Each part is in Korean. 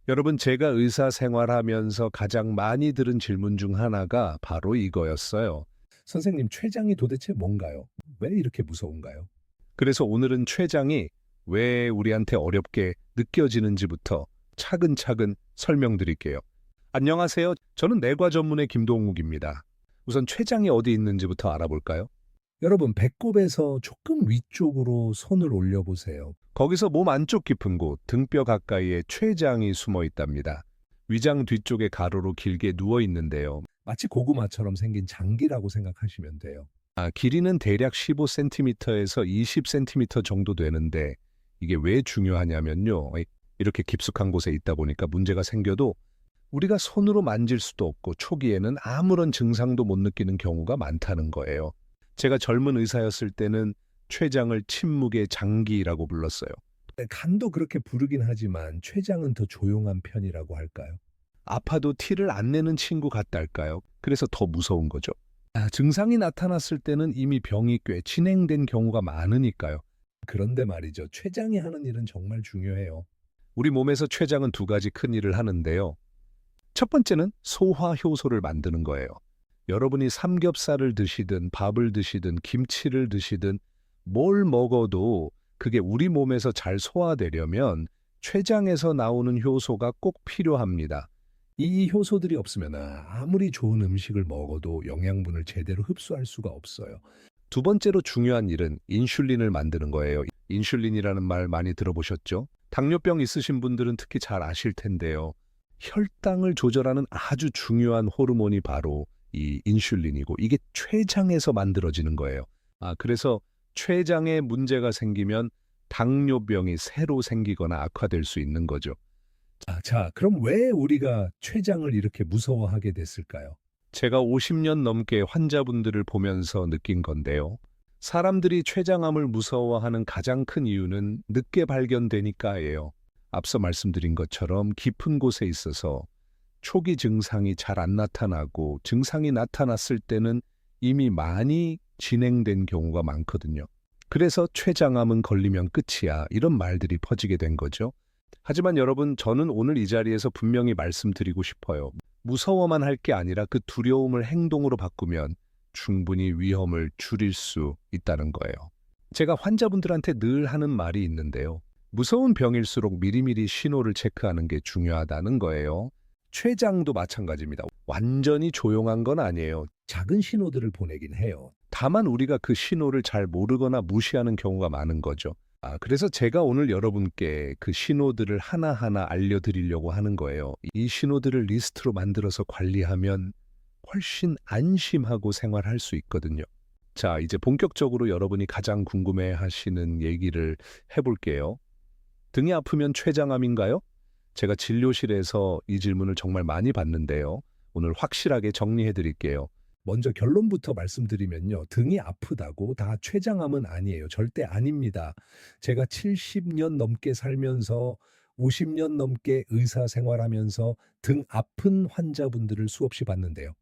여러분, 제가 의사 생활하면서 가장 많이 들은 질문 중 하나가 바로 이거였어요. 선생님, 췌장이 도대체 뭔가요? 왜 이렇게 무서운가요? 그래서 오늘은 췌장이 왜 우리한테 어렵게 느껴지는지부터 차근차근 설명드릴게요. 안녕하세요. 저는 내과 전문의 김동욱입니다. 우선 췌장이 어디 있는지부터 알아볼까요? 여러분, 배꼽에서 조금 위쪽으로 손을 올려보세요. 거기서 몸 안쪽 깊은 곳, 등뼈 가까이에 췌장이 숨어 있답니다. 위장 뒤쪽에 가로로 길게 누워 있는데요. 마치 고구마처럼 생긴 장기라고 생각하시면 돼요. 길이는 대략 15cm에서 20cm 정도 되는데 이게 왜 중요하냐면요. 이렇게 깊숙한 곳에 있다 보니까 문제가 생겨도 우리가 손으로 만질 수도 없고 초기에는 아무런 증상도 못 느끼는 경우가 많다는 거예요. 제가 젊은 의사였을 때는 췌장을 침묵의 장기라고 불렀어요. 네, 간도 그렇게 부르긴 하지만 췌장은 더 조용한 편이라고 할까요? 아파도 티를 안 내는 친구 같달까요? 그래서 더 무서운 거죠. 증상이 나타났을 때는 이미 병이 꽤 진행된 경우가 많으니까요. 그런데 말이죠. 췌장이 하는 일은 정말 중요해요. 우리 몸에서 췌장은 두 가지 큰 일을 하는데요. 첫 번째는 소화 효소를 만드는 거예요. 여러분이 삼겹살을 드시든 밥을 드시든 김치를 드시든 뭘 먹어도 그게 우리 몸에서 잘 소화되려면 췌장에서 나오는 효소가 꼭 필요합니다. 이 효소들이 없으면 아무리 좋은 음식을 먹어도 영양분을 제대로 흡수할 수가 없어요. 두 번째로 중요한 일은 인슐린을 만드는 거예요. 인슐린이라는 말 많이 들어보셨죠? 당뇨병 있으신 분들은 특히 잘 아실 텐데요. 혈당을 조절하는 아주 중요한 호르몬이 바로 이 인슐린이고 이게 췌장에서 만들어지는 거예요. 그래서 췌장에 문제가 생기면 당뇨병이 새로 생기거나 악화될 수 있는 거죠. 자, 그럼 왜 우리가 췌장을 이렇게 무서워하게 됐을까요? 제가 50년 넘게 환자분들을 보면서 느낀 건데요. 사람들이 췌장암을 무서워하는 가장 큰 이유는 늦게 발견되니까예요. 앞서 말씀드린 것처럼 깊은 곳에 있어서 초기 증상이 잘 안 나타나고 증상이 나타났을 때는 이미 많이 진행된 경우가 많거든요. 그래서 췌장암은 걸리면 끝이야. 이런 말들이 퍼지게 된 거죠. 하지만 여러분, 저는 오늘 이 자리에서 분명히 말씀드리고 싶어요. 무서워만 할 게 아니라 그 두려움을 행동으로 바꾸면 충분히 위험을 줄일 수 있다는 거예요. 제가 환자분들한테 늘 하는 말이 있는데요. 무서운 병일수록 미리미리 신호를 체크하는 게 중요하다는 거예요. 췌장도 마찬가지입니다. 완전히 조용한 건 아니에요. 작은 신호들을 보내긴 해요. 다만 우리가 그 신호를 잘 모르거나 무시하는 경우가 많은 거죠. 그래서 제가 오늘 여러분께 그 신호들을 하나하나 알려드리려고 하는 거예요. 이 신호들을 리스트로 만들어서 관리하면 훨씬 안심하고 생활할 수 있거든요. 자, 이제 본격적으로 여러분이 가장 궁금해 하시는 얘기를 해볼게요. 등이 아프면 췌장암인가요? 제가 진료실에서 이 질문을 정말 많이 받는데요. 오늘 확실하게 정리해 드릴게요. 먼저 결론부터 말씀드리면요. 등이 아프다고 다 췌장암은 아니에요. 절대 아닙니다. 제가 70년 넘게 살면서 50년 넘게 의사 생활하면서 등 아픈 환자분들을 수없이 봤는데요.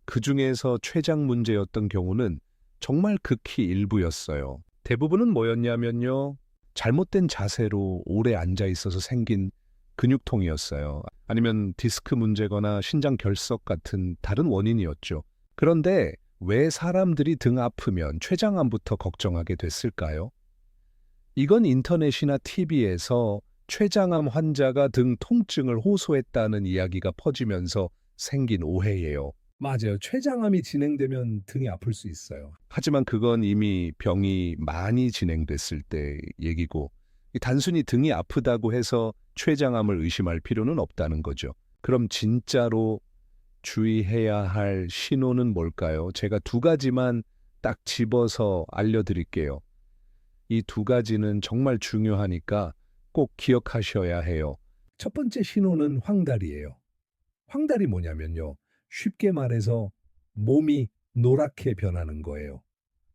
그중에서 췌장 문제였던 경우는 정말 극히 일부였어요. 대부분은 뭐였냐면요. 잘못된 자세로 오래 앉아 있어서 생긴 근육통이었어요. 아니면 디스크 문제거나 신장 결석 같은 다른 원인이었죠. 그런데 왜 사람들이 등 아프면 췌장암부터 걱정하게 됐을까요? 이건 인터넷이나 TV에서 췌장암 환자가 등 통증을 호소했다는 이야기가 퍼지면서 생긴 오해예요. 맞아요. 췌장암이 진행되면 등이 아플 수 있어요. 하지만 그건 이미 병이 많이 진행됐을 때 얘기고, 단순히 등이 아프다고 해서 췌장암을 의심할 필요는 없다는 거죠. 그럼 진짜로 주의해야 할 신호는 뭘까요? 제가 두 가지만 딱 집어서 알려드릴게요. 이 두 가지는 정말 중요하니까 꼭 기억하셔야 해요. 첫 번째 신호는 황달이에요. 황달이 뭐냐면요. 쉽게 말해서 몸이 노랗게 변하는 거예요.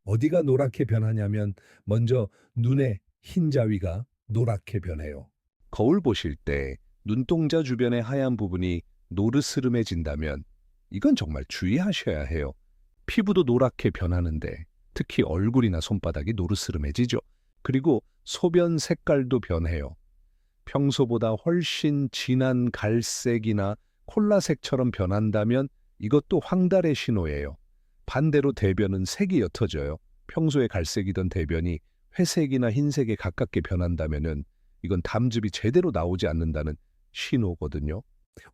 어디가 노랗게 변하냐면 먼저 눈의 흰자위가 노랗게 변해요. 거울 보실 때 눈동자 주변의 하얀 부분이 노르스름해진다면 이건 정말 주의하셔야 해요. 피부도 노랗게 변하는데 특히 얼굴이나 손바닥이 노르스름해지죠. 그리고 소변 색깔도 변해요. 평소보다 훨씬 진한 갈색이나 콜라색처럼 변한다면 이것도 황달의 신호예요. 반대로 대변은 색이 옅어져요. 평소에 갈색이던 대변이 회색이나 흰색에 가깝게 변한다면은 이건 담즙이 제대로 나오지 않는다는 신호거든요.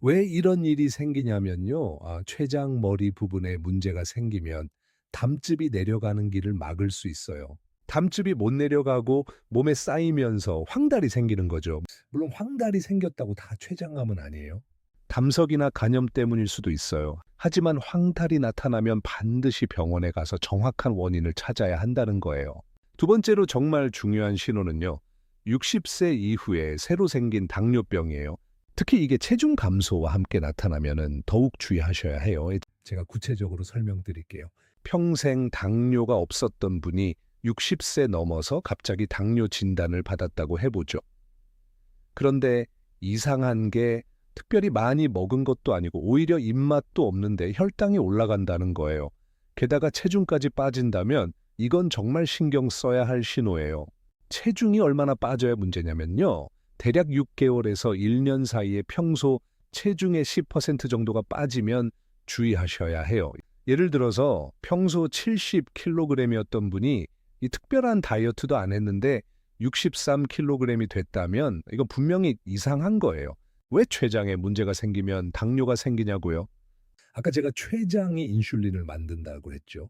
왜 이런 일이 생기냐면요. 췌장 머리 부분에 문제가 생기면 담즙이 내려가는 길을 막을 수 있어요. 담즙이 못 내려가고 몸에 쌓이면서 황달이 생기는 거죠. 물론 황달이 생겼다고 다 췌장암은 아니에요. 담석이나 간염 때문일 수도 있어요. 하지만 황달이 나타나면 반드시 병원에 가서 정확한 원인을 찾아야 한다는 거예요. 두 번째로 정말 중요한 신호는요. 60세 이후에 새로 생긴 당뇨병이에요. 특히 이게 체중 감소와 함께 나타나면은 더욱 주의하셔야 해요. 제가 구체적으로 설명드릴게요. 평생 당뇨가 없었던 분이 60세 넘어서 갑자기 당뇨 진단을 받았다고 해보죠. 그런데 이상한 게 특별히 많이 먹은 것도 아니고 오히려 입맛도 없는데 혈당이 올라간다는 거예요. 게다가 체중까지 빠진다면 이건 정말 신경 써야 할 신호예요. 체중이 얼마나 빠져야 문제냐면요. 대략 6개월에서 1년 사이에 평소 체중의 10% 정도가 빠지면 주의하셔야 해요. 예를 들어서 평소 70kg이었던 분이 이 특별한 다이어트도 안 했는데 63kg이 됐다면 이건 분명히 이상한 거예요. 왜 췌장에 문제가 생기면 당뇨가 생기냐고요? 아까 제가 췌장이 인슐린을 만든다고 했죠.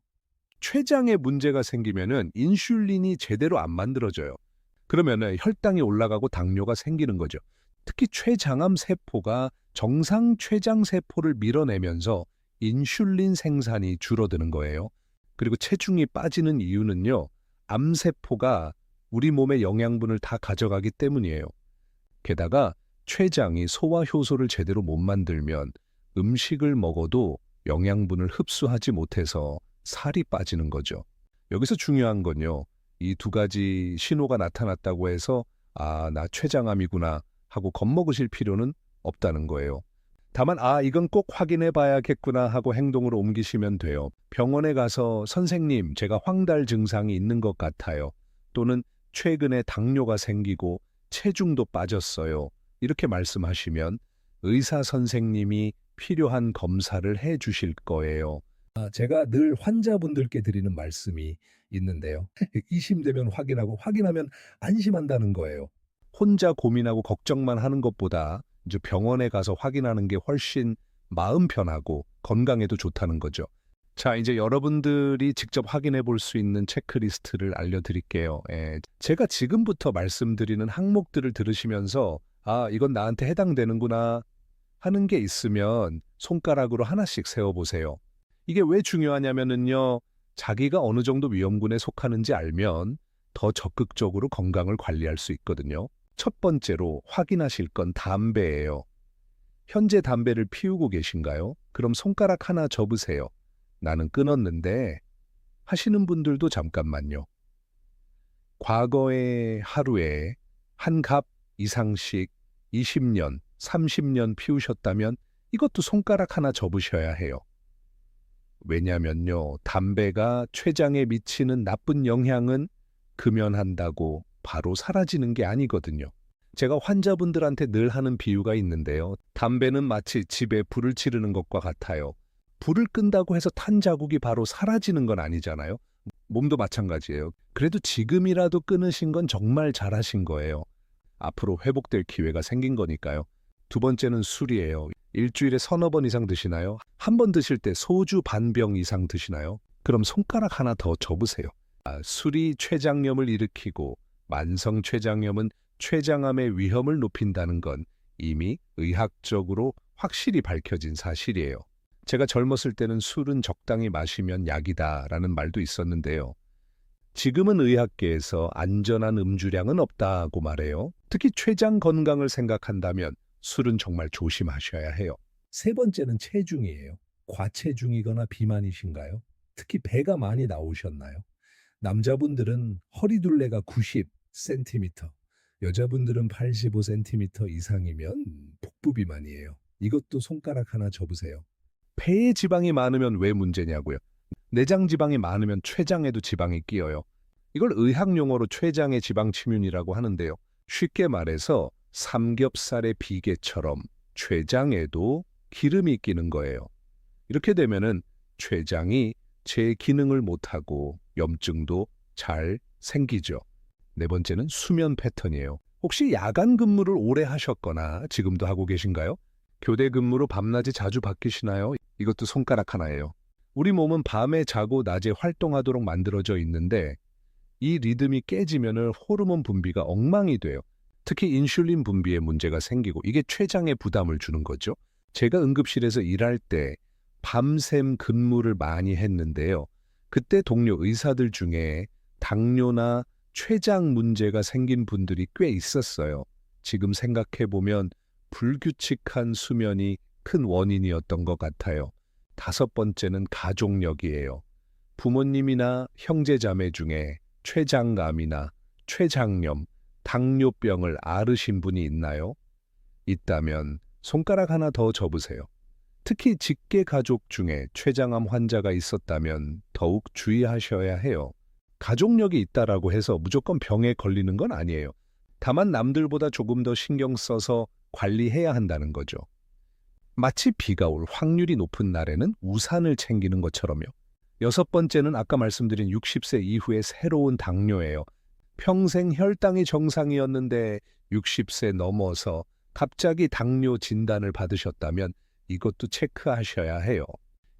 췌장에 문제가 생기면은 인슐린이 제대로 안 만들어져요. 그러면은 혈당이 올라가고 당뇨가 생기는 거죠. 특히 췌장암 세포가 정상 췌장 세포를 밀어내면서 인슐린 생산이 줄어드는 거예요. 그리고 체중이 빠지는 이유는요. 암세포가 우리 몸의 영양분을 다 가져가기 때문이에요. 게다가 췌장이 소화 효소를 제대로 못 만들면 음식을 먹어도 영양분을 흡수하지 못해서 살이 빠지는 거죠. 여기서 중요한 건요. 이 두 가지 신호가 나타났다고 해서 나 췌장암이구나 하고 겁먹으실 필요는 없다는 거예요. 다만 이건 꼭 확인해 봐야겠구나 하고 행동으로 옮기시면 돼요. 병원에 가서 선생님, 제가 황달 증상이 있는 것 같아요. 또는 최근에 당뇨가 생기고 체중도 빠졌어요. 이렇게 말씀하시면 의사 선생님이 필요한 검사를 해 주실 거예요. 제가 늘 환자분들께 드리는 말씀이 있는데요. 의심되면 확인하고 확인하면 안심한다는 거예요. 혼자 고민하고 걱정만 하는 것보다 이제 병원에 가서 확인하는 게 훨씬 마음 편하고 건강에도 좋다는 거죠. 자, 이제 여러분들이 직접 확인해 볼 수 있는 체크리스트를 알려드릴게요. 제가 지금부터 말씀드리는 항목들을 들으시면서 이건 나한테 해당되는구나 하는 게 있으면 손가락으로 하나씩 세워보세요. 이게 왜 중요하냐면은요. 자기가 어느 정도 위험군에 속하는지 알면 더 적극적으로 건강을 관리할 수 있거든요. 첫 번째로 확인하실 건 담배예요. 현재 담배를 피우고 계신가요? 그럼 손가락 하나 접으세요. 나는 끊었는데 하시는 분들도 잠깐만요. 과거의 하루에 한 갑 이상씩 20년, 30년 피우셨다면 이것도 손가락 하나 접으셔야 해요. 왜냐면요, 담배가 췌장에 미치는 나쁜 영향은 금연한다고 바로 사라지는 게 아니거든요. 제가 환자분들한테 늘 하는 비유가 있는데요. 담배는 마치 집에 불을 지르는 것과 같아요. 불을 끈다고 해서 탄 자국이 바로 사라지는 건 아니잖아요. 몸도 마찬가지예요. 그래도 지금이라도 끊으신 건 정말 잘하신 거예요. 앞으로 회복될 기회가 생긴 거니까요. 두 번째는 술이에요. 일주일에 서너 번 이상 드시나요? 한 번 드실 때 소주 반 병 이상 드시나요? 그럼 손가락 하나 더 접으세요. 술이 췌장염을 일으키고 만성 췌장염은 췌장암의 위험을 높인다는 건 이미 의학적으로 확실히 밝혀진 사실이에요. 제가 젊었을 때는 술은 적당히 마시면 약이다라는 말도 있었는데요. 지금은 의학계에서 안전한 음주량은 없다고 말해요. 특히 췌장 건강을 생각한다면 술은 정말 조심하셔야 해요. 세 번째는 체중이에요. 과체중이거나 비만이신가요? 특히 배가 많이 나오셨나요? 남자분들은 허리둘레가 90cm, 여자분들은 85cm 이상이면 복부 비만이에요. 이것도 손가락 하나 접으세요. 폐에 지방이 많으면 왜 문제냐고요. 내장 지방이 많으면 췌장에도 지방이 끼어요. 이걸 의학 용어로 췌장의 지방 침윤이라고 하는데요. 쉽게 말해서 삼겹살의 비계처럼 췌장에도 기름이 끼는 거예요. 이렇게 되면은 췌장이 제 기능을 못하고 염증도 잘 생기죠. 네 번째는 수면 패턴이에요. 혹시 야간 근무를 오래 하셨거나 지금도 하고 계신가요? 교대 근무로 밤낮이 자주 바뀌시나요? 이것도 손가락 하나예요. 우리 몸은 밤에 자고 낮에 활동하도록 만들어져 있는데 이 리듬이 깨지면은 호르몬 분비가 엉망이 돼요. 특히 인슐린 분비에 문제가 생기고 이게 췌장에 부담을 주는 거죠. 제가 응급실에서 일할 때 밤샘 근무를 많이 했는데요. 그때 동료 의사들 중에 당뇨나 췌장 문제가 생긴 분들이 꽤 있었어요. 지금 생각해보면 불규칙한 수면이 큰 원인이었던 것 같아요. 다섯 번째는 가족력이에요. 부모님이나 형제자매 중에 췌장암이나 췌장염, 당뇨병을 앓으신 분이 있나요? 있다면 손가락 하나 더 접으세요. 특히 직계 가족 중에 췌장암 환자가 있었다면 더욱 주의하셔야 해요. 가족력이 있다라고 해서 무조건 병에 걸리는 건 아니에요. 다만 남들보다 조금 더 신경 써서 관리해야 한다는 거죠. 마치 비가 올 확률이 높은 날에는 우산을 챙기는 것처럼요. 여섯 번째는 아까 말씀드린 60세 이후의 새로운 당뇨예요. 평생 혈당이 정상이었는데 60세 넘어서 갑자기 당뇨 진단을 받으셨다면 이것도 체크하셔야 해요.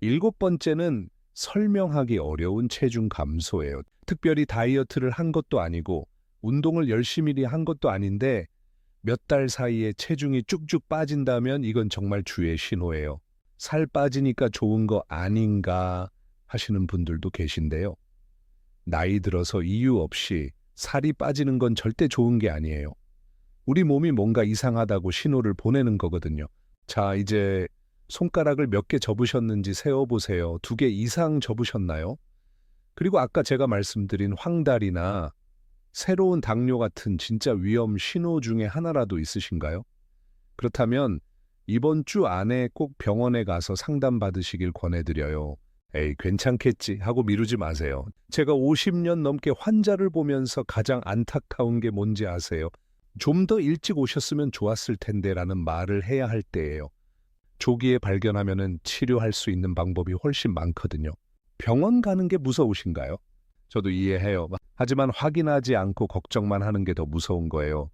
일곱 번째는 설명하기 어려운 체중 감소예요. 특별히 다이어트를 한 것도 아니고 운동을 열심히 한 것도 아닌데 몇 달 사이에 체중이 쭉쭉 빠진다면 이건 정말 주의 신호예요. 살 빠지니까 좋은 거 아닌가 하시는 분들도 계신데요. 나이 들어서 이유 없이 살이 빠지는 건 절대 좋은 게 아니에요. 우리 몸이 뭔가 이상하다고 신호를 보내는 거거든요. 자, 이제 손가락을 몇 개 접으셨는지 세어보세요. 2개 이상 접으셨나요? 그리고 아까 제가 말씀드린 황달이나 새로운 당뇨 같은 진짜 위험 신호 중에 하나라도 있으신가요? 그렇다면 이번 주 안에 꼭 병원에 가서 상담받으시길 권해드려요. 에이, 괜찮겠지 하고 미루지 마세요. 제가 50년 넘게 환자를 보면서 가장 안타까운 게 뭔지 아세요? 좀 더 일찍 오셨으면 좋았을 텐데 라는 말을 해야 할 때예요. 조기에 발견하면은 치료할 수 있는 방법이 훨씬 많거든요. 병원 가는 게 무서우신가요? 저도 이해해요. 하지만 확인하지 않고 걱정만 하는 게 더 무서운 거예요.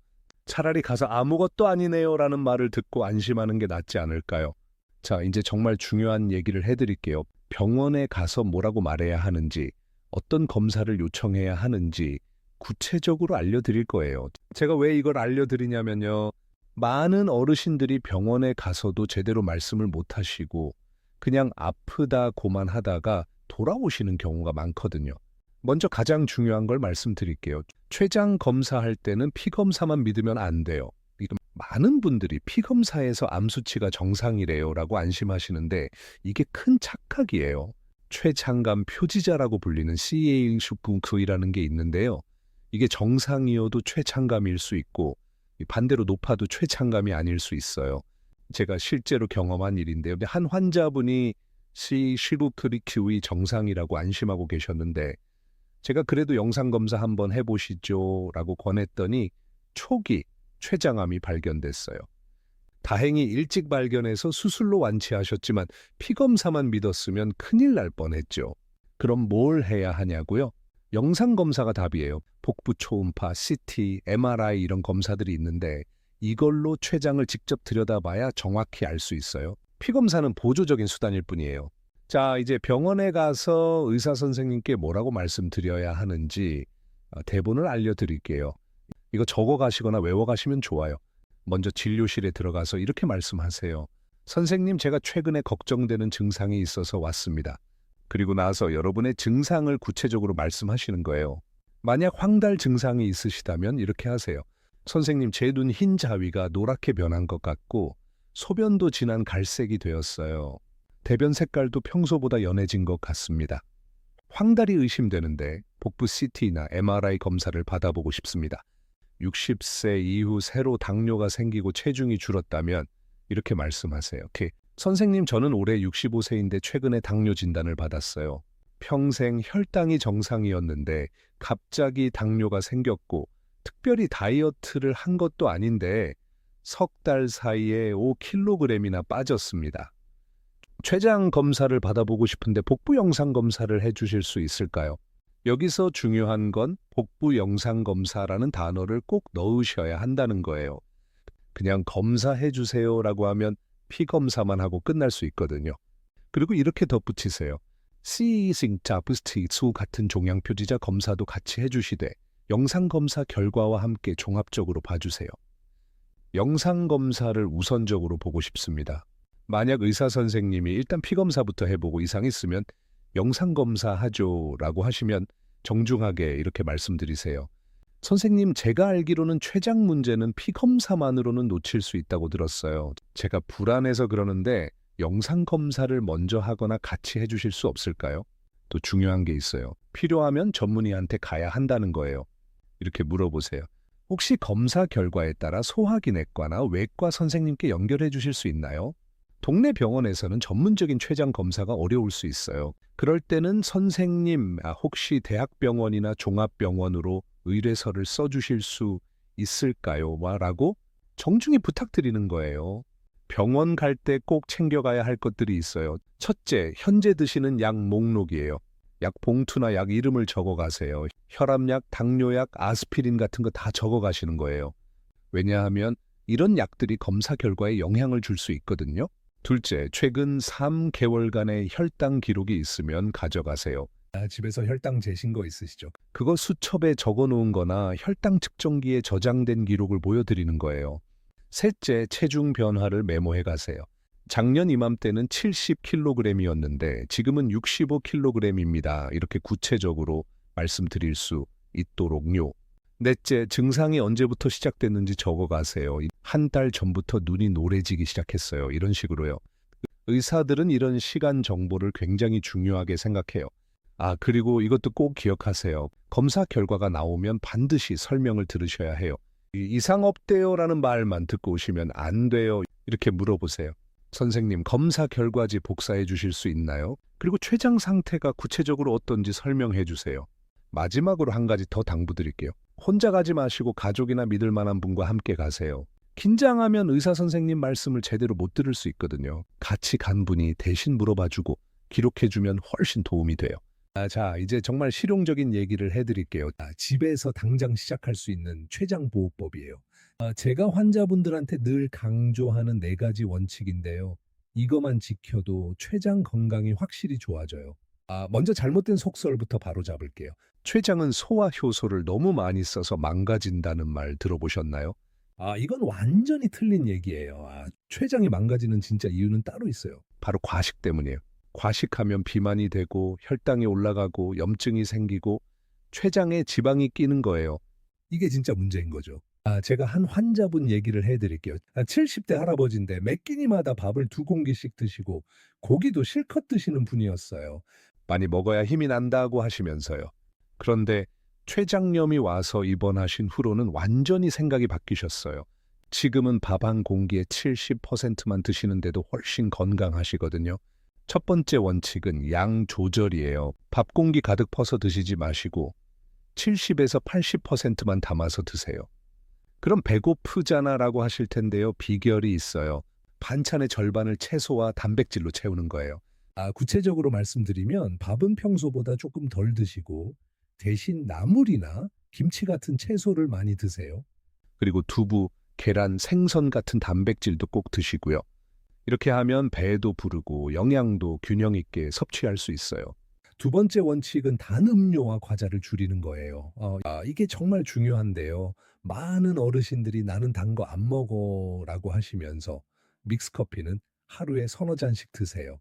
차라리 가서 아무것도 아니네요 라는 말을 듣고 안심하는 게 낫지 않을까요? 자, 이제 정말 중요한 얘기를 해드릴게요. 병원에 가서 뭐라고 말해야 하는지, 어떤 검사를 요청해야 하는지 구체적으로 알려드릴 거예요. 제가 왜 이걸 알려드리냐면요. 많은 어르신들이 병원에 가서도 제대로 말씀을 못 하시고 그냥 아프다고만 하다가 돌아오시는 경우가 많거든요. 먼저 가장 중요한 걸 말씀드릴게요. 췌장 검사할 때는 피 검사만 믿으면 안 돼요. 많은 분들이 피 검사에서 암 수치가 정상이래요라고 안심하시는데 이게 큰 착각이에요. 췌장암 표지자라고 불리는 CA19-9이라는 게 있는데요. 이게 정상이어도 췌장암일 수 있고 반대로 높아도 췌장암이 아닐 수 있어요. 제가 실제로 경험한 일인데요. 한 환자분이 CA19-9이 정상이라고 안심하고 계셨는데 제가 그래도 영상검사 한번 해보시죠 라고 권했더니 초기 췌장암이 발견됐어요. 다행히 일찍 발견해서 수술로 완치하셨지만 피검사만 믿었으면 큰일 날 뻔했죠. 그럼 뭘 해야 하냐고요? 영상검사가 답이에요. 복부 초음파, CT, MRI 이런 검사들이 있는데 이걸로 췌장을 직접 들여다봐야 정확히 알 수 있어요. 피검사는 보조적인 수단일 뿐이에요. 자, 이제 병원에 가서 의사 선생님께 뭐라고 말씀드려야 하는지 대본을 알려드릴게요. 이거 적어 가시거나 외워 가시면 좋아요. 먼저 진료실에 들어가서 이렇게 말씀하세요. 선생님, 제가 최근에 걱정되는 증상이 있어서 왔습니다. 그리고 나서 여러분의 증상을 구체적으로 말씀하시는 거예요. 만약 황달 증상이 있으시다면 이렇게 하세요. 선생님, 제 눈 흰 자위가 노랗게 변한 것 같고 소변도 진한 갈색이 되었어요. 대변 색깔도 평소보다 연해진 것 같습니다. 황달이 의심되는데 복부 CT나 MRI 검사를 받아보고 싶습니다. 60세 이후 새로 당뇨가 생기고 체중이 줄었다면 이렇게 말씀하세요. 선생님, 저는 올해 65세인데 최근에 당뇨 진단을 받았어요. 평생 혈당이 정상이었는데 갑자기 당뇨가 생겼고 특별히 다이어트를 한 것도 아닌데 석 달 사이에 5kg이나 빠졌습니다. 췌장 검사를 받아보고 싶은데 복부 영상 검사를 해주실 수 있을까요? 여기서 중요한 건 복부 영상 검사라는 단어를 꼭 넣으셔야 한다는 거예요. 그냥 검사해 주세요라고 하면 피 검사만 하고 끝날 수 있거든요. 그리고 이렇게 덧붙이세요. 시싱자부스티수 같은 종양 표지자 검사도 같이 해주시되 영상 검사 결과와 함께 종합적으로 봐주세요. 영상 검사를 우선적으로 보고 싶습니다. 만약 의사 선생님이 일단 피 검사부터 해보고 이상 있으면 영상 검사 하죠라고 하시면 정중하게 이렇게 말씀드리세요. 선생님, 제가 알기로는 췌장 문제는 피 검사만으로는 놓칠 수 있다고 들었어요. 제가 불안해서 그러는데 영상 검사를 먼저 하거나 같이 해주실 수 없을까요? 또 중요한 게 있어요. 필요하면 전문의한테 가야 한다는 거예요. 이렇게 물어보세요. 혹시 검사 결과에 따라 소화기내과나 외과 선생님께 연결해 주실 수 있나요? 동네 병원에서는 전문적인 췌장 검사가 어려울 수 있어요. 그럴 때는 선생님, 혹시 대학병원이나 종합병원으로 의뢰서를 써주실 수 있을까요? 라고 정중히 부탁드리는 거예요. 병원 갈 때 꼭 챙겨가야 할 것들이 있어요. 첫째, 현재 드시는 약 목록이에요. 약 봉투나 약 이름을 적어 가세요. 혈압약, 당뇨약, 아스피린 같은 거 다 적어 가시는 거예요. 왜냐하면 이런 약들이 검사 결과에 영향을 줄 수 있거든요. 둘째, 최근 3개월간의 혈당 기록이 있으면 가져가세요. 집에서 혈당 재신 거 있으시죠? 그거 수첩에 적어 놓은 거나 혈당 측정기에 저장된 기록을 보여드리는 거예요. 셋째, 체중 변화를 메모해 가세요. 작년 이맘때는 70kg이었는데 지금은 65kg입니다. 이렇게 구체적으로 말씀드릴 수 있도록요. 넷째, 증상이 언제부터 시작됐는지 적어 가세요. 한 달 전부터 눈이 노래지기 시작했어요. 이런 식으로요. 의사들은 이런 시간 정보를 굉장히 중요하게 생각해요. 그리고 이것도 꼭 기억하세요. 검사 결과가 나오면 반드시 설명을 들으셔야 해요. 이상 없대요라는 말만 듣고 오시면 안 돼요. 이렇게 물어보세요. 선생님, 검사 결과지 복사해 주실 수 있나요? 그리고 췌장 상태가 구체적으로 어떤지 설명해 주세요. 마지막으로 한 가지 더 당부드릴게요. 혼자 가지 마시고 가족이나 믿을 만한 분과 함께 가세요. 긴장하면 의사 선생님 말씀을 제대로 못 들을 수 있거든요. 같이 간 분이 대신 물어봐주고 기록해주면 훨씬 도움이 돼요. 자, 이제 정말 실용적인 얘기를 해드릴게요. 집에서 당장 시작할 수 있는 췌장 보호법이에요. 제가 환자분들한테 늘 강조하는 4가지 원칙인데요. 이것만 지켜도 췌장 건강이 확실히 좋아져요. 먼저 잘못된 속설부터 바로 잡을게요. 췌장은 소화 효소를 너무 많이 써서 망가진다는 말 들어보셨나요? 이건 완전히 틀린 얘기예요. 췌장이 망가지는 진짜 이유는 따로 있어요. 바로 과식 때문이에요. 과식하면 비만이 되고 혈당이 올라가고 염증이 생기고 췌장에 지방이 끼는 거예요. 이게 진짜 문제인 거죠. 제가 한 환자분 얘기를 해드릴게요. 70대 할아버지인데 매 끼니마다 밥을 2공기씩 드시고 고기도 실컷 드시는 분이었어요. 많이 먹어야 힘이 난다고 하시면서요. 그런데 췌장염이 와서 입원하신 후로는 완전히 생각이 바뀌셨어요. 지금은 밥 한 공기의 70%만 드시는데도 훨씬 건강하시거든요. 첫 번째 원칙은 양 조절이에요. 밥 공기 가득 퍼서 드시지 마시고 70에서 80%만 담아서 드세요. 그럼 배고프잖아라고 하실 텐데요. 비결이 있어요. 반찬의 절반을 채소와 단백질로 채우는 거예요. 구체적으로 말씀드리면 밥은 평소보다 조금 덜 드시고 대신 나물이나 김치 같은 채소를 많이 드세요. 그리고 두부, 계란, 생선 같은 단백질도 꼭 드시고요. 이렇게 하면 배도 부르고 영양도 균형 있게 섭취할 수 있어요. 두 번째 원칙은 단 음료와 과자를 줄이는 거예요. 이게 정말 중요한데요. 많은 어르신들이 나는 단 거 안 먹어라고 하시면서 믹스커피는 하루에 서너 잔씩 드세요.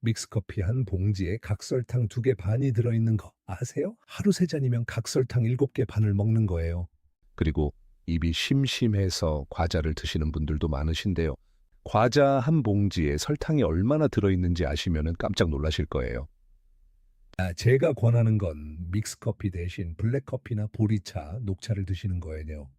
믹스커피 한 봉지에 각설탕 2개 반이 들어있는 거 아세요? 하루 3잔이면 각설탕 7개 반을 먹는 거예요. 그리고 입이 심심해서 과자를 드시는 분들도 많으신데요. 과자 한 봉지에 설탕이 얼마나 들어있는지 아시면 깜짝 놀라실 거예요. 제가 권하는 건 믹스커피 대신 블랙커피나 보리차, 녹차를 드시는 거예요.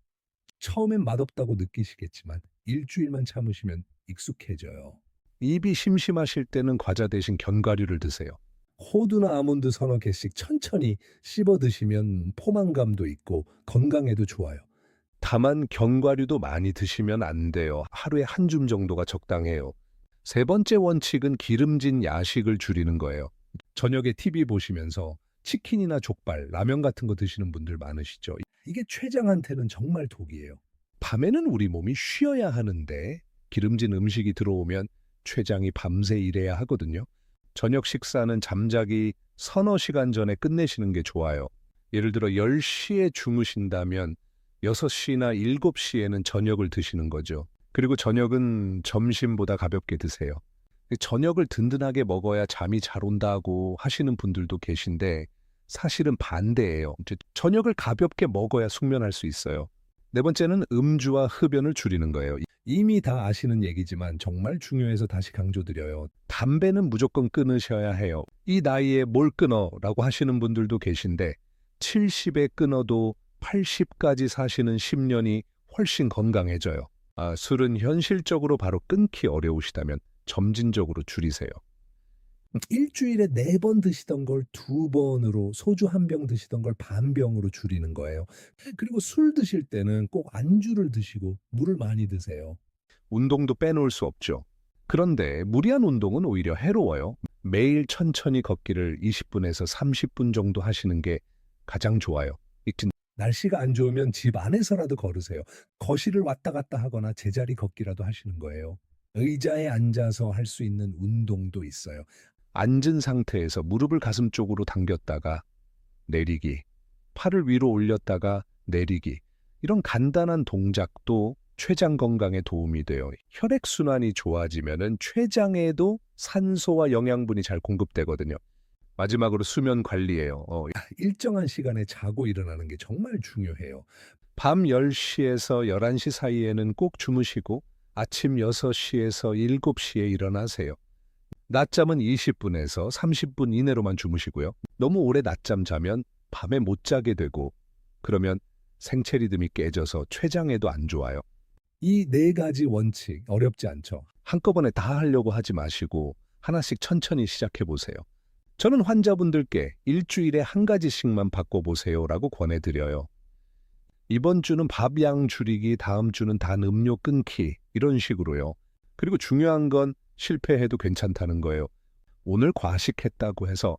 처음엔 맛없다고 느끼시겠지만 일주일만 참으시면 익숙해져요. 입이 심심하실 때는 과자 대신 견과류를 드세요. 호두나 아몬드 서너 개씩 천천히 씹어 드시면 포만감도 있고 건강에도 좋아요. 다만 견과류도 많이 드시면 안 돼요. 하루에 한 줌 정도가 적당해요. 세 번째 원칙은 기름진 야식을 줄이는 거예요. 저녁에 TV 보시면서 치킨이나 족발, 라면 같은 거 드시는 분들 많으시죠? 이게 췌장한테는 정말 독이에요. 밤에는 우리 몸이 쉬어야 하는데 기름진 음식이 들어오면 췌장이 밤새 일해야 하거든요. 저녁 식사는 잠자기 서너 시간 전에 끝내시는 게 좋아요. 예를 들어 10시에 주무신다면 6시나 7시에는 저녁을 드시는 거죠. 그리고 저녁은 점심보다 가볍게 드세요. 저녁을 든든하게 먹어야 잠이 잘 온다고 하시는 분들도 계신데 사실은 반대예요. 이제 저녁을 가볍게 먹어야 숙면할 수 있어요. 네 번째는 음주와 흡연을 줄이는 거예요. 이미 다 아시는 얘기지만 정말 중요해서 다시 강조드려요. 담배는 무조건 끊으셔야 해요. 이 나이에 뭘 끊어라고 하시는 분들도 계신데 70에 끊어도 80까지 사시는 10년이 훨씬 건강해져요. 술은 현실적으로 바로 끊기 어려우시다면 점진적으로 줄이세요. 일주일에 4번 드시던 걸 2번으로, 소주 한 병 드시던 걸 반 병으로 줄이는 거예요. 그리고 술 드실 때는 꼭 안주를 드시고 물을 많이 드세요. 운동도 빼놓을 수 없죠. 그런데 무리한 운동은 오히려 해로워요. 매일 천천히 걷기를 20분에서 30분 정도 하시는 게 가장 좋아요. 날씨가 안 좋으면 집 안에서라도 걸으세요. 거실을 왔다 갔다 하거나 제자리 걷기라도 하시는 거예요. 의자에 앉아서 할 수 있는 운동도 있어요. 앉은 상태에서 무릎을 가슴 쪽으로 당겼다가 내리기, 팔을 위로 올렸다가 내리기, 이런 간단한 동작도 췌장 건강에 도움이 돼요. 혈액순환이 좋아지면은 췌장에도 산소와 영양분이 잘 공급되거든요. 마지막으로 수면 관리예요. 일정한 시간에 자고 일어나는 게 정말 중요해요. 밤 10시에서 11시 사이에는 꼭 주무시고 아침 6시에서 7시에 일어나세요. 낮잠은 20분에서 30분 이내로만 주무시고요. 너무 오래 낮잠 자면 밤에 못 자게 되고 그러면 생체 리듬이 깨져서 췌장에도 안 좋아요. 이 4가지 원칙 어렵지 않죠? 한꺼번에 다 하려고 하지 마시고 하나씩 천천히 시작해 보세요. 저는 환자분들께 일주일에 한 가지씩만 바꿔보세요라고 권해드려요. 이번 주는 밥 양 줄이기, 다음 주는 단 음료 끊기, 이런 식으로요. 그리고 중요한 건 실패해도 괜찮다는 거예요. 오늘 과식했다고 해서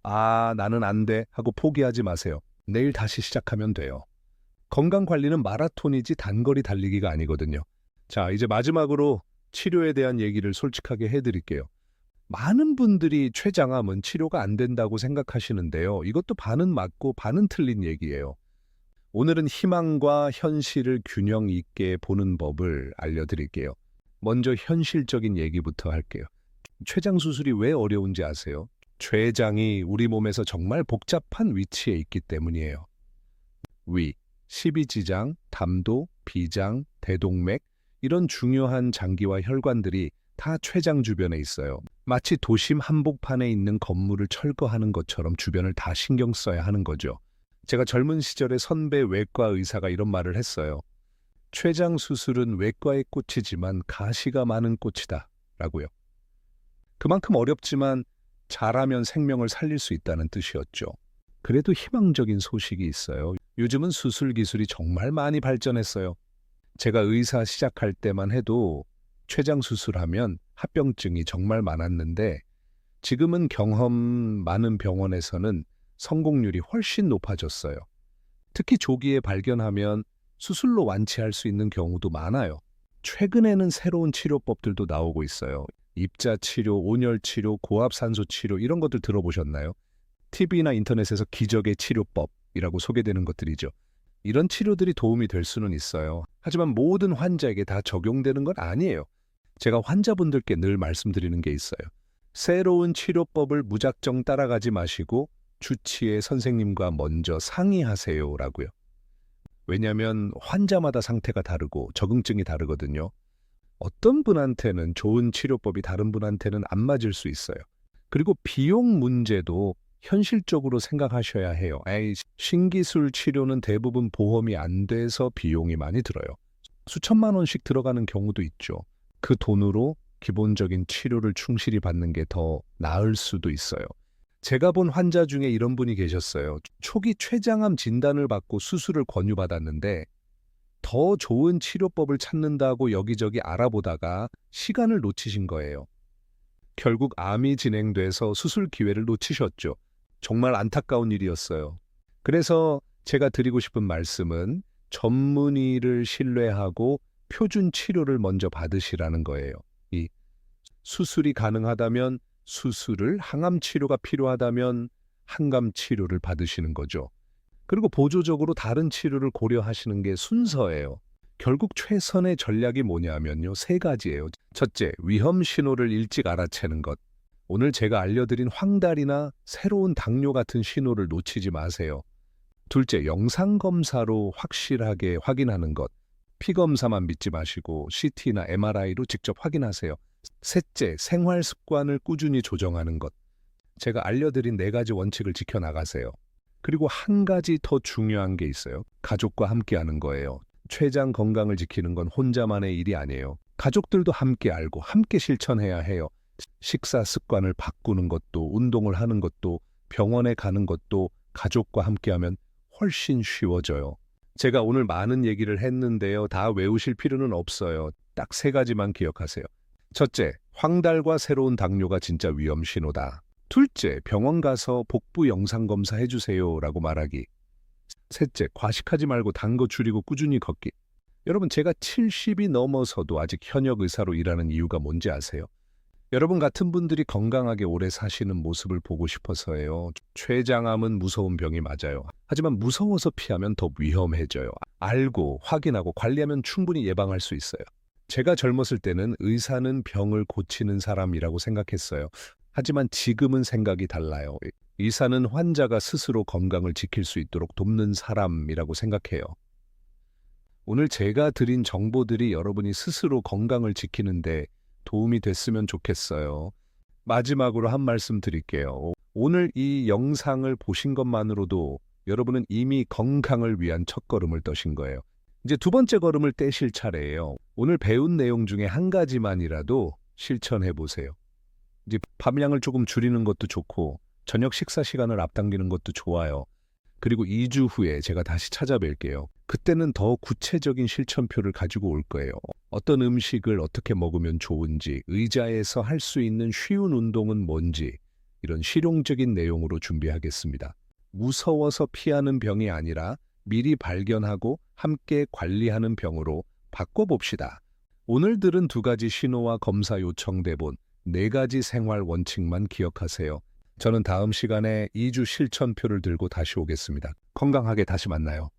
나는 안 돼 하고 포기하지 마세요. 내일 다시 시작하면 돼요. 건강 관리는 마라톤이지 단거리 달리기가 아니거든요. 자, 이제 마지막으로 치료에 대한 얘기를 솔직하게 해드릴게요. 많은 분들이 췌장암은 치료가 안 된다고 생각하시는데요. 이것도 반은 맞고 반은 틀린 얘기예요. 오늘은 희망과 현실을 균형 있게 보는 법을 알려드릴게요. 먼저 현실적인 얘기부터 할게요. 췌장 수술이 왜 어려운지 아세요? 췌장이 우리 몸에서 정말 복잡한 위치에 있기 때문이에요. 위, 십이지장, 담도, 비장, 대동맥, 이런 중요한 장기와 혈관들이 다 췌장 주변에 있어요. 마치 도심 한복판에 있는 건물을 철거하는 것처럼 주변을 다 신경 써야 하는 거죠. 제가 젊은 시절에 선배 외과 의사가 이런 말을 했어요. 췌장 수술은 외과의 꽃이지만 가시가 많은 꽃이다 라고요. 그만큼 어렵지만 잘하면 생명을 살릴 수 있다는 뜻이었죠. 그래도 희망적인 소식이 있어요. 요즘은 수술 기술이 정말 많이 발전했어요. 제가 의사 시작할 때만 해도 췌장 수술하면 합병증이 정말 많았는데 지금은 경험 많은 병원에서는 성공률이 훨씬 높아졌어요. 특히 조기에 발견하면 수술로 완치할 수 있는 경우도 많아요. 최근에는 새로운 치료법들도 나오고 있어요. 입자 치료, 온열 치료, 고압산소 치료, 이런 것들 들어보셨나요? TV나 인터넷에서 기적의 치료법이라고 소개되는 것들이죠. 이런 치료들이 도움이 될 수는 있어요. 하지만 모든 환자에게 다 적용되는 건 아니에요. 제가 환자분들께 늘 말씀드리는 게 있어요. 새로운 치료법을 무작정 따라가지 마시고 주치의 선생님과 먼저 상의하세요라고요. 왜냐하면 환자마다 상태가 다르고 적응증이 다르거든요. 어떤 분한테는 좋은 치료법이 다른 분한테는 안 맞을 수 있어요. 그리고 비용 문제도 현실적으로 생각하셔야 해요. 신기술 치료는 대부분 보험이 안 돼서 비용이 많이 들어요. 수천만 원씩 들어가는 경우도 있죠. 그 돈으로 기본적인 치료를 충실히 받는 게 더 나을 수도 있어요. 제가 본 환자 중에 이런 분이 계셨어요. 초기 췌장암 진단을 받고 수술을 권유받았는데 더 좋은 치료법을 찾는다고 여기저기 알아보다가 시간을 놓치신 거예요. 결국 암이 진행돼서 수술 기회를 놓치셨죠. 정말 안타까운 일이었어요. 그래서 제가 드리고 싶은 말씀은 전문의를 신뢰하고 표준 치료를 먼저 받으시라는 거예요. 이 수술이 가능하다면 수술을, 항암 치료가 필요하다면 항암 치료를 받으시는 거죠. 그리고 보조적으로 다른 치료를 고려하시는 게 순서예요. 결국 최선의 전략이 뭐냐면요. 세 가지예요. 첫째, 위험 신호를 일찍 알아채는 것. 오늘 제가 알려드린 황달이나 새로운 당뇨 같은 신호를 놓치지 마세요. 둘째, 영상검사로 확실하게 확인하는 것. 피검사만 믿지 마시고 CT나 MRI로 직접 확인하세요. 셋째, 생활 습관을 꾸준히 조정하는 것. 제가 알려드린 네 가지 원칙을 지켜나가세요. 그리고 한 가지 더 중요한 게 있어요. 가족과 함께하는 거예요. 췌장 건강을 지키는 건 혼자만의 일이 아니에요. 가족들도 함께 알고 함께 실천해야 해요. 식사 습관을 바꾸는 것도, 운동을 하는 것도, 병원에 가는 것도 가족과 함께하면 훨씬 쉬워져요. 제가 오늘 많은 얘기를 했는데요. 다 외우실 필요는 없어요. 딱 세 가지만 기억하세요. 첫째, 황달과 새로운 당뇨가 진짜 위험 신호다. 둘째, 병원 가서 복부 영상검사 해주세요라고 말하기. 셋째, 과식하지 말고 단 거 줄이고 꾸준히 걷기. 여러분, 제가 70이 넘어서도 아직 현역 의사로 일하는 이유가 뭔지 아세요? 여러분 같은 분들이 건강하게 오래 사시는 모습을 보고 싶어서예요. 췌장암은 무서운 병이 맞아요. 하지만 무서워서 피하면 더 위험해져요. 알고, 확인하고, 관리하면 충분히 예방할 수 있어요. 제가 젊었을 때는 의사는 병을 고치는 사람이라고 생각했어요. 하지만 지금은 생각이 달라요. 의사는 환자가 스스로 건강을 지킬 수 있도록 돕는 사람이라고 생각해요. 오늘 제가 드린 정보들이 여러분이 스스로 건강을 지키는데 도움이 됐으면 좋겠어요. 마지막으로 한 말씀 드릴게요. 오늘 이 영상을 보신 것만으로도 여러분은 이미 건강을 위한 첫걸음을 떠신 거예요. 이제 두 번째 걸음을 떼실 차례예요. 오늘 배운 내용 중에 한 가지만이라도 실천해 보세요. 이제 밥량을 조금 줄이는 것도 좋고 저녁 식사 시간을 앞당기는 것도 좋아요. 그리고 2주 후에 제가 다시 찾아뵐게요. 그때는 더 구체적인 실천표를 가지고 올 거예요. 어떤 음식을 어떻게 먹으면 좋은지, 의자에서 할 수 있는 쉬운 운동은 뭔지, 이런 실용적인 내용으로 준비하겠습니다. 무서워서 피하는 병이 아니라 미리 발견하고 함께 관리하는 병으로 바꿔봅시다. 오늘 들은 두 가지 신호와 검사 요청 대본, 네 가지 생활 원칙만 기억하세요. 저는 다음 시간에 2주 실천표를 들고 다시 오겠습니다. 건강하게 다시 만나요.